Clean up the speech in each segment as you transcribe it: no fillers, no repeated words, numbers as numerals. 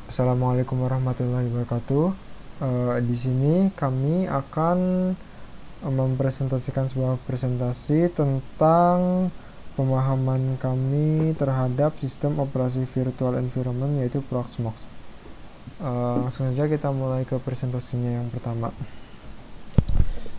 Assalamualaikum warahmatullahi wabarakatuh. Di sini kami akan mempresentasikan sebuah presentasi tentang pemahaman kami terhadap sistem operasi virtual environment, yaitu Proxmox. Langsung saja kita mulai ke presentasinya yang pertama.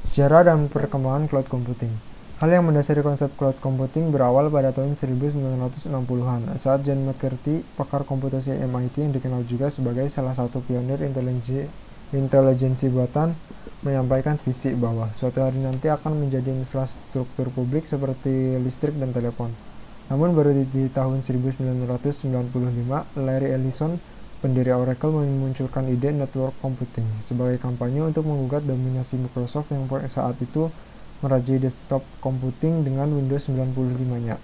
Sejarah dan perkembangan cloud computing. Hal yang mendasari konsep cloud computing berawal pada tahun 1960-an saat John McCarthy, pakar komputasi MIT yang dikenal juga sebagai salah satu pionir intelijensi buatan, menyampaikan visi bahwa suatu hari nanti akan menjadi infrastruktur publik seperti listrik dan telepon. Namun baru di tahun 1995, Larry Ellison, pendiri Oracle, memunculkan ide network computing sebagai kampanye untuk menggugat dominasi Microsoft yang saat itu merajai desktop computing dengan Windows 95-nya.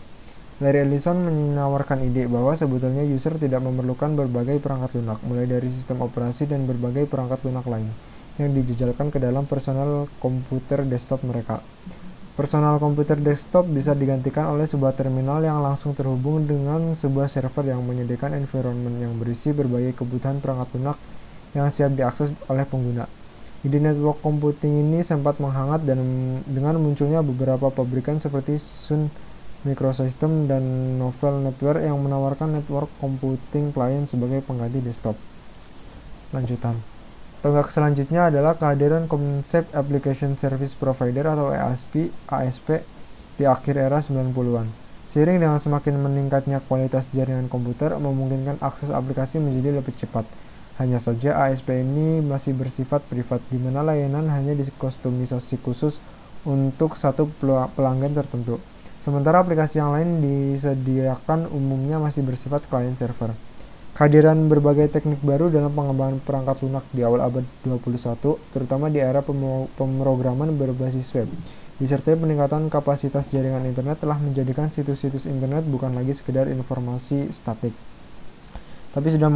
Larry Ellison menawarkan ide bahwa sebetulnya user tidak memerlukan berbagai perangkat lunak, mulai dari sistem operasi dan berbagai perangkat lunak lain, yang dijejalkan ke dalam personal komputer desktop mereka. Personal komputer desktop bisa digantikan oleh sebuah terminal yang langsung terhubung dengan sebuah server yang menyediakan environment yang berisi berbagai kebutuhan perangkat lunak yang siap diakses oleh pengguna. Ide network computing ini sempat menghangat dan dengan munculnya beberapa pabrikan seperti Sun Microsystems dan Novell Network yang menawarkan network computing client sebagai pengganti desktop. Lanjutan. Tonggak selanjutnya adalah kehadiran konsep Application Service Provider atau ASP di akhir era 90-an. Seiring dengan semakin meningkatnya kualitas jaringan komputer memungkinkan akses aplikasi menjadi lebih cepat. Hanya saja ASP ini masih bersifat privat, di mana layanan hanya dikustomisasi khusus untuk satu pelanggan tertentu. Sementara aplikasi yang lain disediakan umumnya masih bersifat client server. Kehadiran berbagai teknik baru dalam pengembangan perangkat lunak di awal abad 21, terutama di era pemrograman berbasis web, disertai peningkatan kapasitas jaringan internet telah menjadikan situs-situs internet bukan lagi sekedar informasi statik, tapi sudah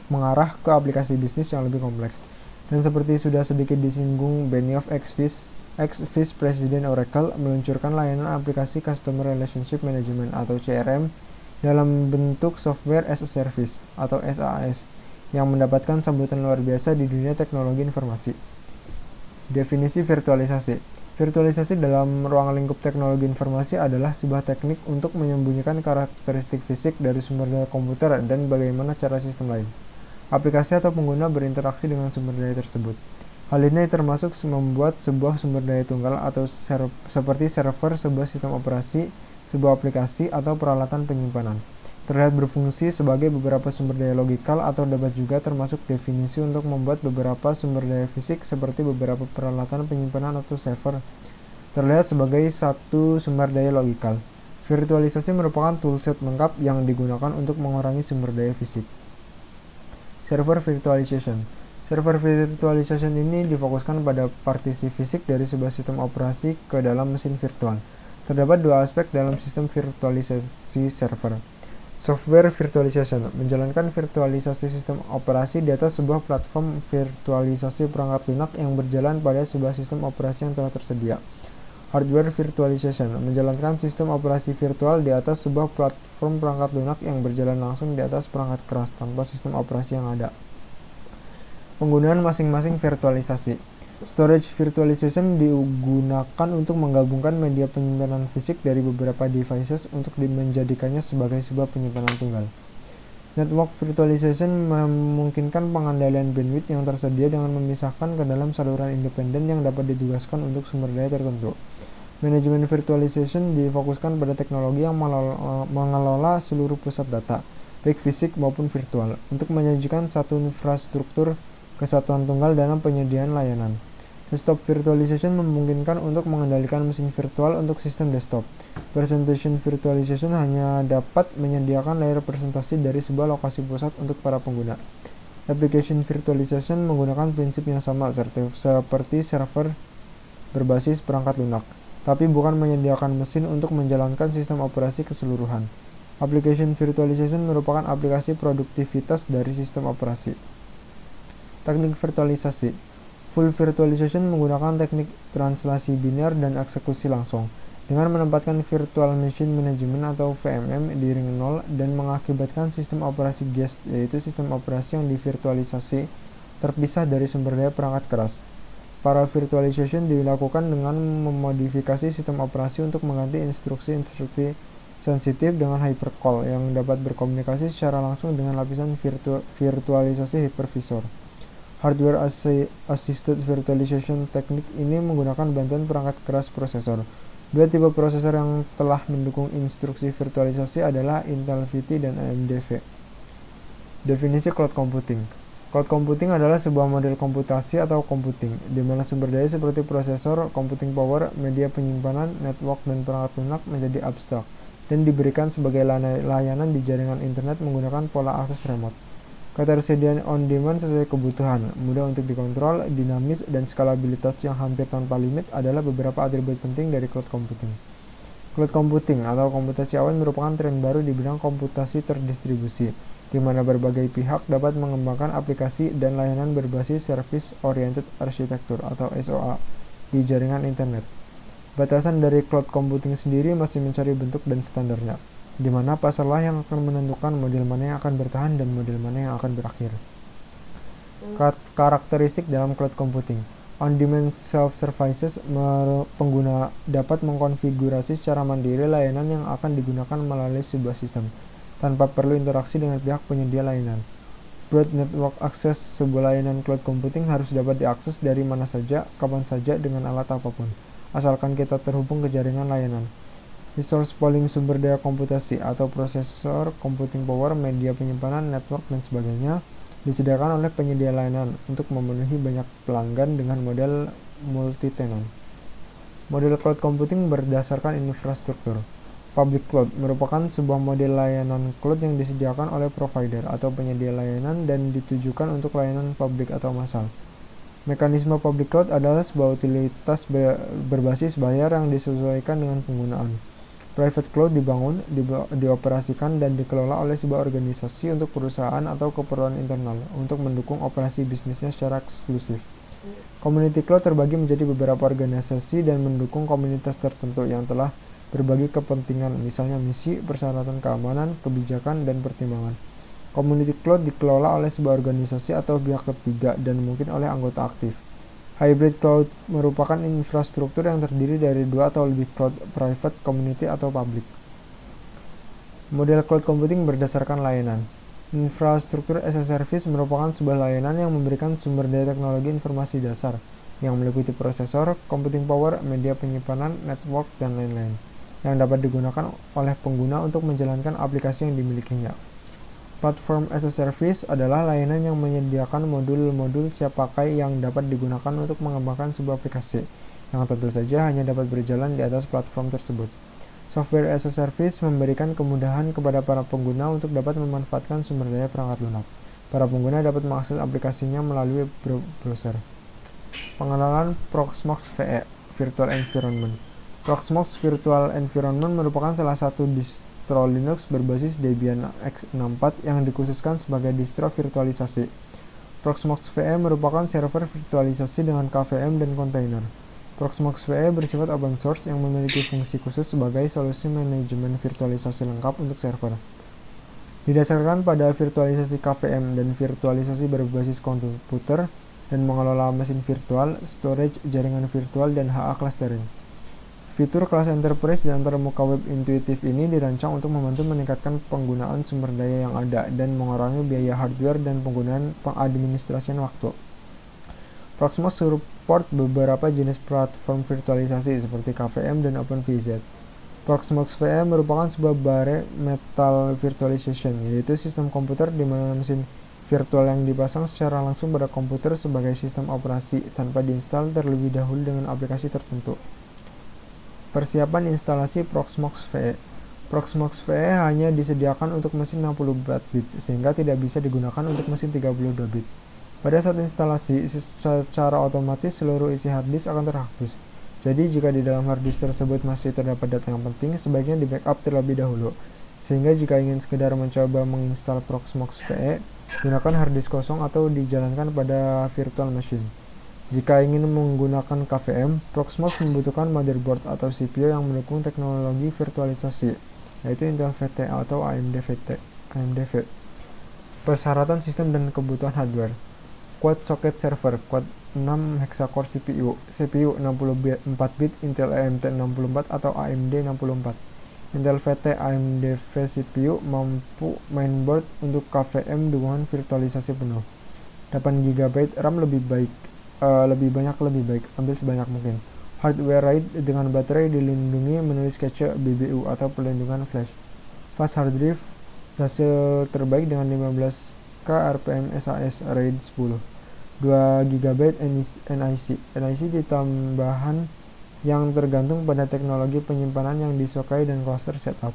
mengarah ke aplikasi bisnis yang lebih kompleks. Dan seperti sudah sedikit disinggung, Benioff ex-vice President Oracle meluncurkan layanan aplikasi Customer Relationship Management atau CRM dalam bentuk Software as a Service atau SaaS yang mendapatkan sambutan luar biasa di dunia teknologi informasi. Definisi virtualisasi. Virtualisasi dalam ruang lingkup teknologi informasi adalah sebuah teknik untuk menyembunyikan karakteristik fisik dari sumber daya komputer dan bagaimana cara sistem lain, aplikasi atau pengguna berinteraksi dengan sumber daya tersebut. Hal ini termasuk membuat sebuah sumber daya tunggal atau seperti server, sebuah sistem operasi, sebuah aplikasi, atau peralatan penyimpanan terlihat berfungsi sebagai beberapa sumber daya logikal atau dapat juga termasuk definisi untuk membuat beberapa sumber daya fisik seperti beberapa peralatan penyimpanan atau server terlihat sebagai satu sumber daya logikal. Virtualisasi merupakan toolset lengkap yang digunakan untuk mengurangi sumber daya fisik. Server virtualization. Server virtualization ini difokuskan pada partisi fisik dari sebuah sistem operasi ke dalam mesin virtual. Terdapat dua aspek dalam sistem virtualisasi server. Software virtualization menjalankan virtualisasi sistem operasi di atas sebuah platform virtualisasi perangkat lunak yang berjalan pada sebuah sistem operasi yang telah tersedia. Hardware virtualization menjalankan sistem operasi virtual di atas sebuah platform perangkat lunak yang berjalan langsung di atas perangkat keras tanpa sistem operasi yang ada. Penggunaan masing-masing virtualisasi. Storage virtualization digunakan untuk menggabungkan media penyimpanan fisik dari beberapa devices untuk menjadikannya sebagai sebuah penyimpanan tunggal. Network virtualization memungkinkan pengandaian bandwidth yang tersedia dengan memisahkan ke dalam saluran independen yang dapat ditugaskan untuk sumber daya tertentu. Manajemen virtualization difokuskan pada teknologi yang mengelola seluruh pusat data, baik fisik maupun virtual, untuk menyajikan satu infrastruktur kesatuan tunggal dalam penyediaan layanan. Desktop virtualization memungkinkan untuk mengendalikan mesin virtual untuk sistem desktop. Presentation virtualization hanya dapat menyediakan layar presentasi dari sebuah lokasi pusat untuk para pengguna. Application virtualization menggunakan prinsip yang sama seperti server berbasis perangkat lunak, tapi bukan menyediakan mesin untuk menjalankan sistem operasi keseluruhan. Application virtualization merupakan aplikasi produktivitas dari sistem operasi. Teknik virtualisasi. Full virtualization menggunakan teknik translasi biner dan eksekusi langsung. dengan menempatkan Virtual Machine Management atau VMM di ring 0 dan mengakibatkan sistem operasi guest, yaitu sistem operasi yang divirtualisasi terpisah dari sumber daya perangkat keras. Para virtualization dilakukan dengan memodifikasi sistem operasi untuk mengganti instruksi-instruksi sensitif dengan hypercall yang dapat berkomunikasi secara langsung dengan lapisan virtualisasi hypervisor. Hardware Assisted Virtualization teknik ini menggunakan bantuan perangkat keras prosesor. Dua tipe prosesor yang telah mendukung instruksi virtualisasi adalah Intel VT dan AMD V. Definisi cloud computing. Cloud computing adalah sebuah model komputasi atau computing, di mana sumber daya seperti prosesor, computing power, media penyimpanan, network, dan perangkat lunak menjadi abstrak, dan diberikan sebagai layanan di jaringan internet menggunakan pola akses remote. Ketersediaan on-demand sesuai kebutuhan, mudah untuk dikontrol, dinamis, dan skalabilitas yang hampir tanpa limit adalah beberapa atribut penting dari cloud computing. Cloud computing atau komputasi awan merupakan tren baru di bidang komputasi terdistribusi, di mana berbagai pihak dapat mengembangkan aplikasi dan layanan berbasis Service Oriented Architecture atau SOA di jaringan internet. Batasan dari cloud computing sendiri masih mencari bentuk dan standarnya, di mana pasarlah yang akan menentukan model mana yang akan bertahan dan model mana yang akan berakhir. Karakteristik dalam cloud computing. On-demand self-services, pengguna dapat mengkonfigurasi secara mandiri layanan yang akan digunakan melalui sebuah sistem, tanpa perlu interaksi dengan pihak penyedia layanan. Broad network access, sebuah layanan cloud computing harus dapat diakses dari mana saja, kapan saja, dengan alat apapun, asalkan kita terhubung ke jaringan layanan. Resource pooling, sumber daya komputasi atau prosesor, computing power, media penyimpanan, network, dan sebagainya disediakan oleh penyedia layanan untuk memenuhi banyak pelanggan dengan model multi-tenant. Model cloud computing berdasarkan infrastruktur. Public cloud merupakan sebuah model layanan cloud yang disediakan oleh provider atau penyedia layanan dan ditujukan untuk layanan publik atau massal. Mekanisme public cloud adalah sebuah utilitas berbasis bayar yang disesuaikan dengan penggunaan. Private cloud dibangun, dioperasikan, dan dikelola oleh sebuah organisasi untuk perusahaan atau keperluan internal untuk mendukung operasi bisnisnya secara eksklusif. Community cloud terbagi menjadi beberapa organisasi dan mendukung komunitas tertentu yang telah berbagi kepentingan, misalnya misi, persyaratan keamanan, kebijakan, dan pertimbangan. Community cloud dikelola oleh sebuah organisasi atau pihak ketiga dan mungkin oleh anggota aktif. Hybrid cloud merupakan infrastruktur yang terdiri dari dua atau lebih cloud, private, community, atau public. Model cloud computing berdasarkan layanan. Infrastruktur as a service merupakan sebuah layanan yang memberikan sumber daya teknologi informasi dasar, yang meliputi prosesor, computing power, media penyimpanan, network, dan lain-lain, yang dapat digunakan oleh pengguna untuk menjalankan aplikasi yang dimilikinya. Platform as a Service adalah layanan yang menyediakan modul-modul siap pakai yang dapat digunakan untuk mengembangkan sebuah aplikasi, yang tentu saja hanya dapat berjalan di atas platform tersebut. Software as a Service memberikan kemudahan kepada para pengguna untuk dapat memanfaatkan sumber daya perangkat lunak. Para pengguna dapat mengakses aplikasinya melalui browser. Pengenalan Proxmox VE Virtual Environment. Proxmox Virtual Environment merupakan salah satu distro Linux berbasis Debian x64 yang dikhususkan sebagai distro virtualisasi. Proxmox VE merupakan server virtualisasi dengan KVM dan kontainer. Proxmox VE bersifat open source yang memiliki fungsi khusus sebagai solusi manajemen virtualisasi lengkap untuk server. Didasarkan pada virtualisasi KVM dan virtualisasi berbasis komputer dan mengelola mesin virtual, storage, jaringan virtual, dan HA clustering. Fitur kelas Enterprise dan antarmuka web intuitif ini dirancang untuk membantu meningkatkan penggunaan sumber daya yang ada dan mengurangi biaya hardware dan penggunaan pengadministrasian waktu. Proxmox support beberapa jenis platform virtualisasi seperti KVM dan OpenVZ. Proxmox VE merupakan sebuah bare metal virtualization, yaitu sistem komputer di mana mesin virtual yang dipasang secara langsung pada komputer sebagai sistem operasi tanpa diinstal terlebih dahulu dengan aplikasi tertentu. Persiapan instalasi Proxmox VE. Proxmox VE hanya disediakan untuk mesin 64 bit, sehingga tidak bisa digunakan untuk mesin 32 bit. Pada saat instalasi, secara otomatis seluruh isi harddisk akan terhapus. Jadi, jika di dalam harddisk tersebut masih terdapat data yang penting, sebaiknya di backup terlebih dahulu. Sehingga jika ingin sekedar mencoba menginstal Proxmox VE, gunakan harddisk kosong atau dijalankan pada virtual machine. Jika ingin menggunakan KVM, Proxmox membutuhkan motherboard atau CPU yang mendukung teknologi virtualisasi, yaitu Intel VT atau AMD VT. Persyaratan sistem dan kebutuhan hardware. Quad socket server, quad 6 hexacore CPU, CPU 64 bit Intel AMT 64 atau AMD 64. Intel VT AMD vCPU mampu mainboard untuk KVM dukungan virtualisasi penuh. 8 GB RAM lebih baik, ambil sebanyak mungkin. Hardware RAID dengan baterai dilindungi menulis cache BBU atau perlindungan flash. Fast hard drive hasil terbaik dengan 15K RPM SAS RAID 10. 2 GB NIC ditambahan yang tergantung pada teknologi penyimpanan yang disukai dan cluster setup.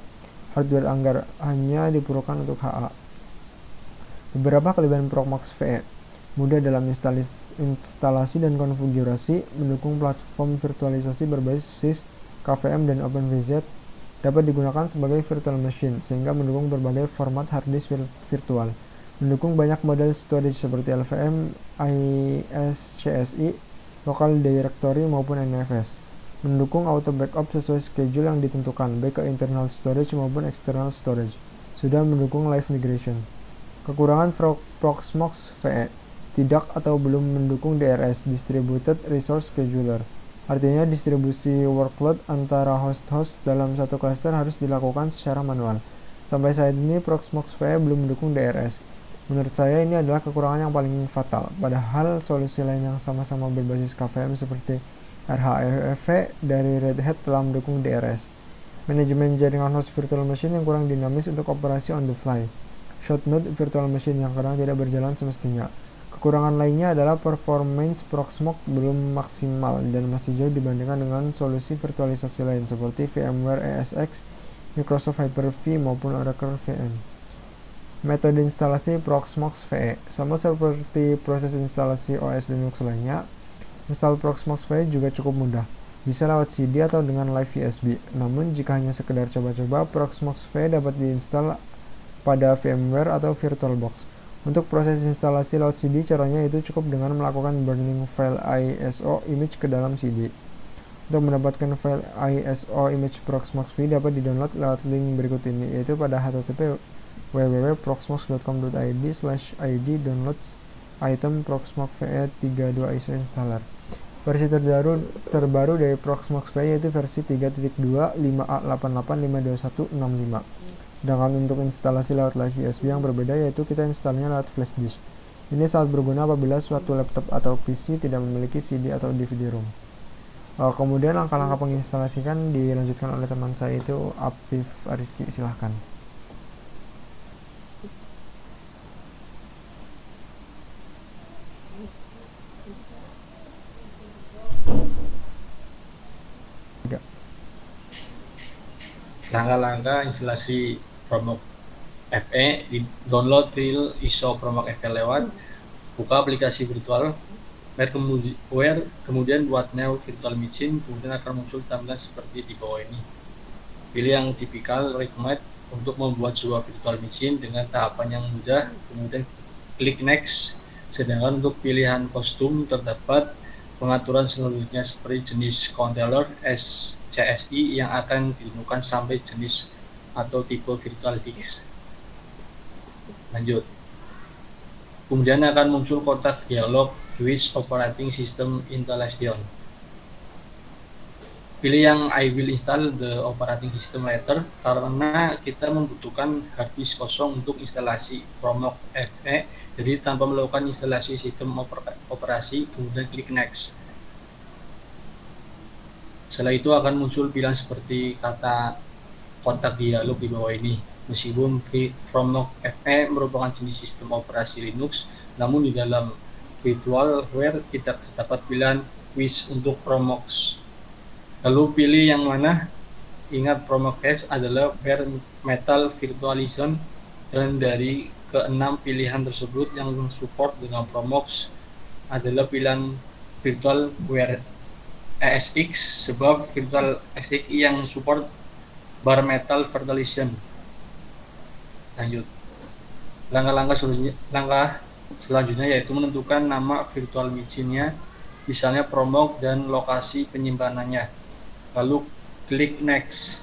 Hardware anggar hanya diperlukan untuk HA. Beberapa kelebihan Proxmox VE: mudah dalam instalasi dan konfigurasi, mendukung platform virtualisasi berbasis KVM dan OpenVZ, dapat digunakan sebagai virtual machine sehingga mendukung berbagai format hard disk virtual, mendukung banyak model storage seperti LVM, ISCSI, local directory maupun NFS, mendukung auto backup sesuai schedule yang ditentukan, baik ke internal storage maupun external storage, sudah mendukung live migration. Kekurangan Proxmox VE: tidak atau belum mendukung DRS (Distributed Resource Scheduler). Artinya distribusi workload antara host-host dalam satu cluster harus dilakukan secara manual. Sampai saat ini Proxmox VE belum mendukung DRS. Menurut saya ini adalah kekurangan yang paling fatal, padahal solusi lain yang sama-sama berbasis KVM seperti RHEV dari Red Hat telah mendukung DRS. Manajemen jaringan host virtual machine yang kurang dinamis untuk operasi on the fly. Short node virtual machine yang kadang tidak berjalan semestinya. Kekurangan lainnya adalah performance Proxmox belum maksimal dan masih jauh dibandingkan dengan solusi virtualisasi lain seperti VMware ESX, Microsoft Hyper-V maupun Oracle VM. Metode instalasi Proxmox VE: sama seperti proses instalasi OS Linux lainnya, install Proxmox VE juga cukup mudah. Bisa lewat CD atau dengan live USB. Namun jika hanya sekedar coba-coba, Proxmox VE dapat diinstal pada VMware atau VirtualBox. Untuk proses instalasi lewat CD, caranya itu cukup dengan melakukan burning file ISO image ke dalam CD. Untuk mendapatkan file ISO image Proxmox VE dapat didownload lewat link berikut ini, yaitu pada http www.proxmox.com.id/id downloads item Proxmox VE 32 ISO installer. Versi terbaru dari Proxmox VE yaitu versi 3.2 5A885215. Sedangkan untuk instalasi lewat live USB yang berbeda, yaitu kita instalnya lewat flash disk. Ini sangat berguna apabila suatu laptop atau PC tidak memiliki CD atau DVD-ROM. Kemudian langkah-langkah penginstalasikan dilanjutkan oleh teman saya itu Apif Ariski, silahkan. Langkah-langkah instalasi Proxmox FE: di download file ISO Proxmox FE lewat buka aplikasi virtual kemudian buat new virtual machine, kemudian akan muncul tampilan seperti di bawah ini. Pilih yang tipikal recommend untuk membuat sebuah virtual machine dengan tahapan yang mudah, kemudian klik next. Sedangkan untuk pilihan kostum terdapat pengaturan selanjutnya seperti jenis controller SCSI yang akan ditentukan sampai jenis atau tipe virtual disk. Lanjut. Kemudian akan muncul kotak dialog Which Operating System Installation. Pilih yang I will install the operating system later karena kita membutuhkan hard disk kosong untuk instalasi Proxmox FE, jadi tanpa melakukan instalasi sistem operasi, kemudian klik next. Setelah itu akan muncul pilihan seperti kata kotak dialog di bawah ini. Meskipun Proxmox FE merupakan jenis sistem operasi Linux, namun di dalam virtualware kita terdapat pilihan Which untuk Proxmox. Lalu pilih yang mana. Ingat Proxmox FE adalah bare metal virtualization, dan dari ke-6 pilihan tersebut yang support dengan Proxmox adalah pilihan virtualware ESX, sebab virtual ESX yang support bare metal virtualization. Lanjut. Langkah selanjutnya yaitu menentukan nama virtual machine-nya. misalnya Promok dan lokasi penyimpanannya. Lalu klik Next.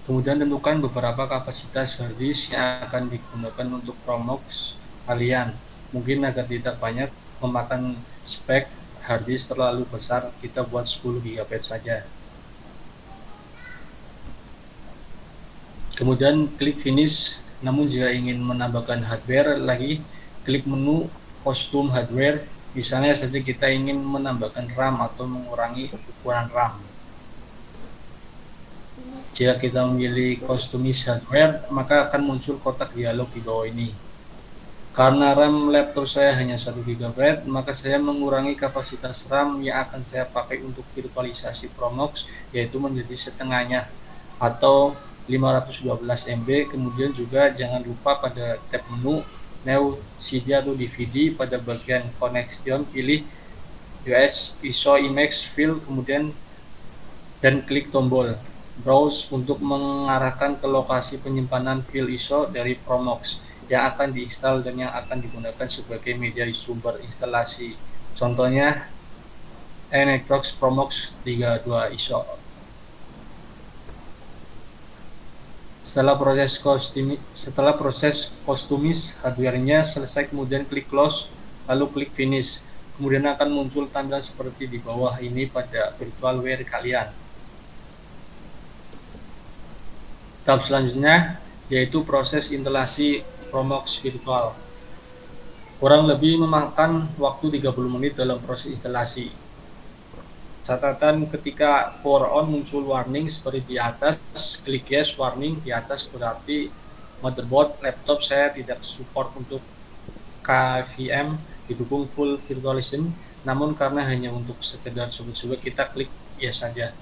Kemudian tentukan beberapa kapasitas hard disk yang akan digunakan untuk Promox kalian. Mungkin agar tidak banyak memakan spek hard disk terlalu besar, kita buat 10 GB saja. Kemudian klik Finish. Namun jika ingin menambahkan hardware lagi, klik menu Custom Hardware. Misalnya saja kita ingin menambahkan RAM atau mengurangi ukuran RAM. Jika kita memilih Customize Hardware, maka akan muncul kotak dialog di bawah ini. Karena RAM laptop saya hanya 1 GB, maka saya mengurangi kapasitas RAM yang akan saya pakai untuk virtualisasi Promox, yaitu menjadi setengahnya atau 512 MB. Kemudian juga jangan lupa pada tab menu New CD atau DVD, pada bagian Connection pilih US ISO Image File, kemudian dan klik tombol Browse untuk mengarahkan ke lokasi penyimpanan file ISO dari Promox yang akan diinstal dan yang akan digunakan sebagai media sumber instalasi. Contohnya NetBox Promox 32 ISO. Setelah proses customize hardware-nya selesai, kemudian klik close, lalu klik finish. Kemudian akan muncul tampilan seperti di bawah ini pada virtualware kalian. Tahap selanjutnya yaitu proses instalasi Promox virtual. Kurang lebih memakan waktu 30 menit dalam proses instalasi. Catatan, ketika power on muncul warning seperti di atas, klik yes warning di atas, berarti motherboard laptop saya tidak support untuk KVM didukung full virtualization, namun karena hanya untuk sekedar sebut-sebut, kita klik yes saja.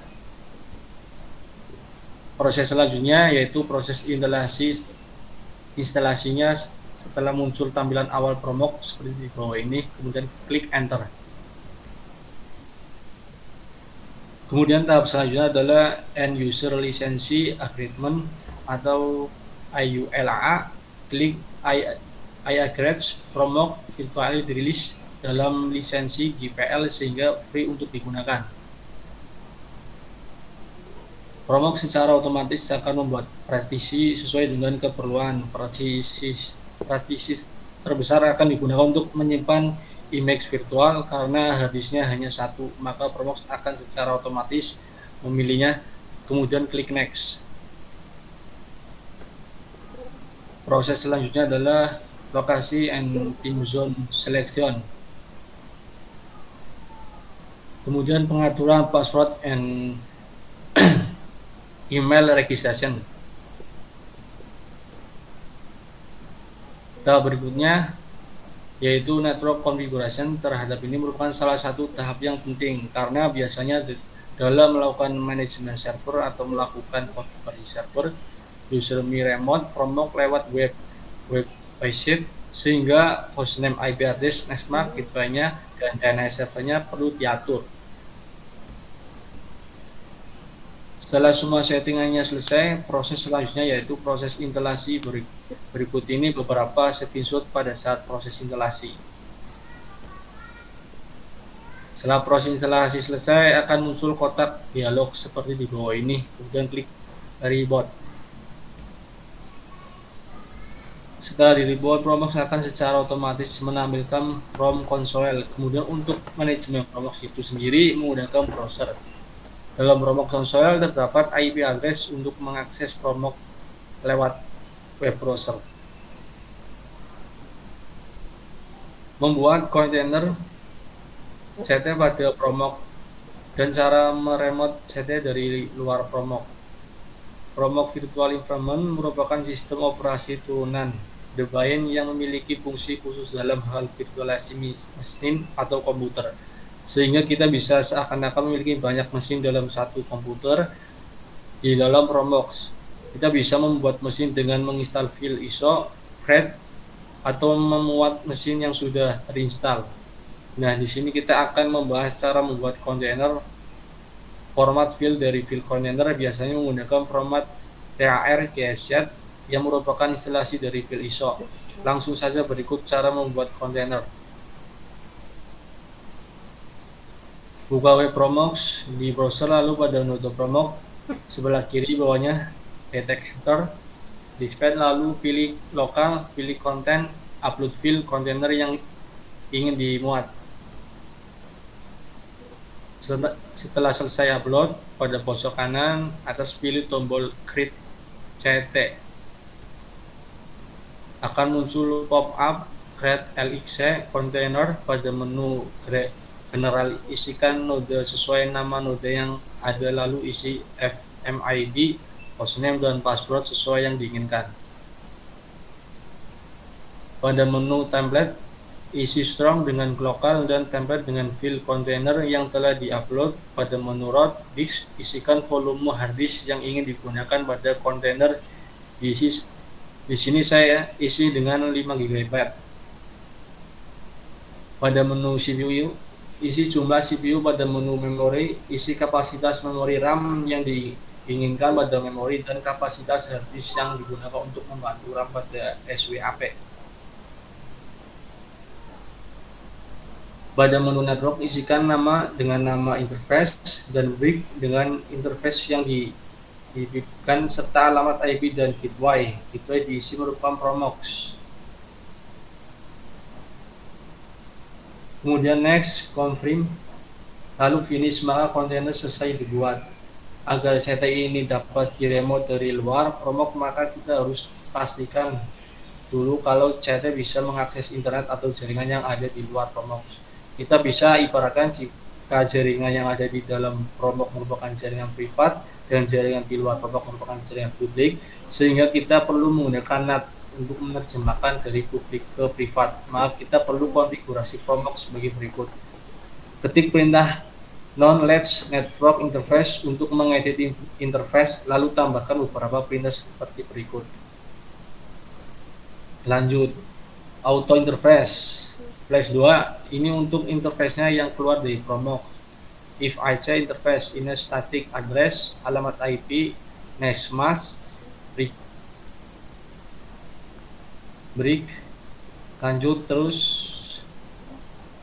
Proses selanjutnya yaitu proses instalasinya. Setelah muncul tampilan awal Promox seperti di bawah ini, kemudian klik enter. Kemudian tahap selanjutnya adalah End User License Agreement atau IULA. Klik I agree Promox virtually release dalam lisensi GPL sehingga free untuk digunakan. Promox secara otomatis akan membuat partisi sesuai dengan keperluan. Partisi terbesar akan digunakan untuk menyimpan image virtual. Karena harddisknya hanya satu, maka Promox akan secara otomatis memilihnya. Kemudian klik next. Proses selanjutnya adalah lokasi and time zone selection. Kemudian pengaturan password and email registration. Tahap berikutnya yaitu network configuration. Terhadap ini merupakan salah satu tahap yang penting karena biasanya dalam melakukan manajemen server atau melakukan konfigurasi server, user remote Promox lewat web based, sehingga hostname, IP address, netmark, gateway-nya dan DNS servernya perlu diatur. Setelah semua settingannya selesai, proses selanjutnya yaitu proses instalasi. Berikut ini beberapa screenshot pada saat proses instalasi. Setelah proses instalasi selesai, akan muncul kotak dialog seperti di bawah ini. Kemudian klik reboot. Setelah di reboot, Promox akan secara otomatis menampilkan from console. Kemudian untuk manajemen Promox itu sendiri menggunakan browser. Dalam Promox Console terdapat IP address untuk mengakses Promox lewat web browser. Membuat kontainer CT pada Promox dan cara meremote CT dari luar Promox. Promox Virtual Environment merupakan sistem operasi turunan Debian yang memiliki fungsi khusus dalam hal virtualisasi mesin atau komputer, sehingga kita bisa seakan-akan memiliki banyak mesin dalam satu komputer. Di dalam Promox, kita bisa membuat mesin dengan menginstal file ISO, CRUD, atau memuat mesin yang sudah terinstall. Nah, di sini kita akan membahas cara membuat kontainer. Format file dari file kontainer biasanya menggunakan format TAR KZ yang merupakan instalasi dari file ISO. Langsung saja berikut cara membuat kontainer. Buka web Promox di browser, lalu pada menu Promox sebelah kiri bawahnya detector dispatch, lalu pilih lokal, pilih konten, upload file kontainer yang ingin dimuat. Setelah selesai upload, pada pojok kanan atas pilih tombol create CT. Akan muncul pop-up create LXC container. Pada menu general isikan node sesuai nama node yang ada, lalu isi FMID, hostname, dan password sesuai yang diinginkan. Pada menu template, isi strong dengan lokal dan template dengan file container yang telah diupload. Pada menu root disk, isikan volume hard disk yang ingin digunakan pada kontainer. Di sini saya isi dengan 5 GB. Pada menu CPU, isi jumlah CPU. Pada menu memori, isi kapasitas memori RAM yang diinginkan pada memori dan kapasitas hard disk yang digunakan untuk membantu RAM pada SWAP. Pada menu network, isikan nama dengan nama interface dan brick dengan interface yang diberikan serta alamat IP dan gateway. Gateway diisi merupakan Promox. Kemudian next, confirm, lalu finish, maka kontainer selesai dibuat. Agar CTI ini dapat diremote dari luar Promox, maka kita harus pastikan dulu kalau CT bisa mengakses internet atau jaringan yang ada di luar Promox. Kita bisa ibaratkan jika jaringan yang ada di dalam Promox merupakan jaringan privat dan jaringan di luar Promox merupakan jaringan publik, sehingga kita perlu menggunakan NAT untuk menerjemahkan dari publik ke privat. Maka kita perlu konfigurasi Promox sebagai berikut. Ketik perintah non-latch network interface untuk mengedit interface, lalu tambahkan beberapa perintah seperti berikut. Lanjut, auto interface flash 2, ini untuk interface-nya yang keluar dari Promox. If IC interface in a static address, alamat IP, nesmas, brick, lanjut terus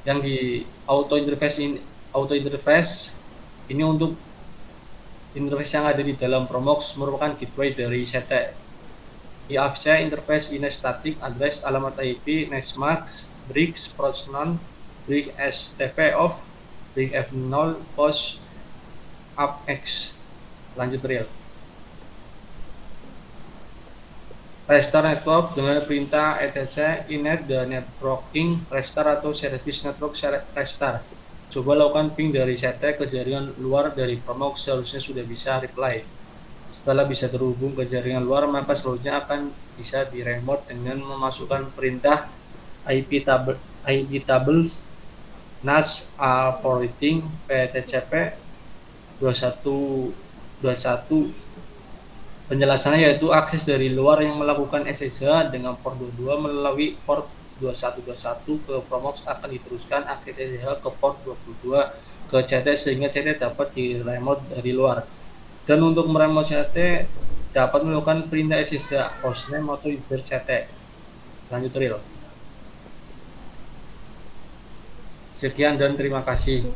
yang di auto interface ini untuk interface yang ada di dalam Promox merupakan gateway dari CT. IFC interface in a static address, alamat IP, nesmax, bricks, proc non, brick stp off, brick f0, post upx. Lanjut real. Restart network dengan perintah etc inet dan networking restart atau service network restart. Coba lakukan ping dari CT ke jaringan luar dari Promox, seharusnya sudah bisa reply. Setelah bisa terhubung ke jaringan luar, maka selanjutnya akan bisa di remote dengan memasukkan perintah IP tables NAS forwarding PTCP 2121. Penjelasannya yaitu akses dari luar yang melakukan SSH dengan port 22 melalui port 2121 ke Promox akan diteruskan akses SSH ke port 22 ke CT sehingga CT dapat di remote dari luar. Dan untuk meremote CT dapat melakukan perintah SSH hostname atau user CT. Lanjut real. Sekian dan terima kasih.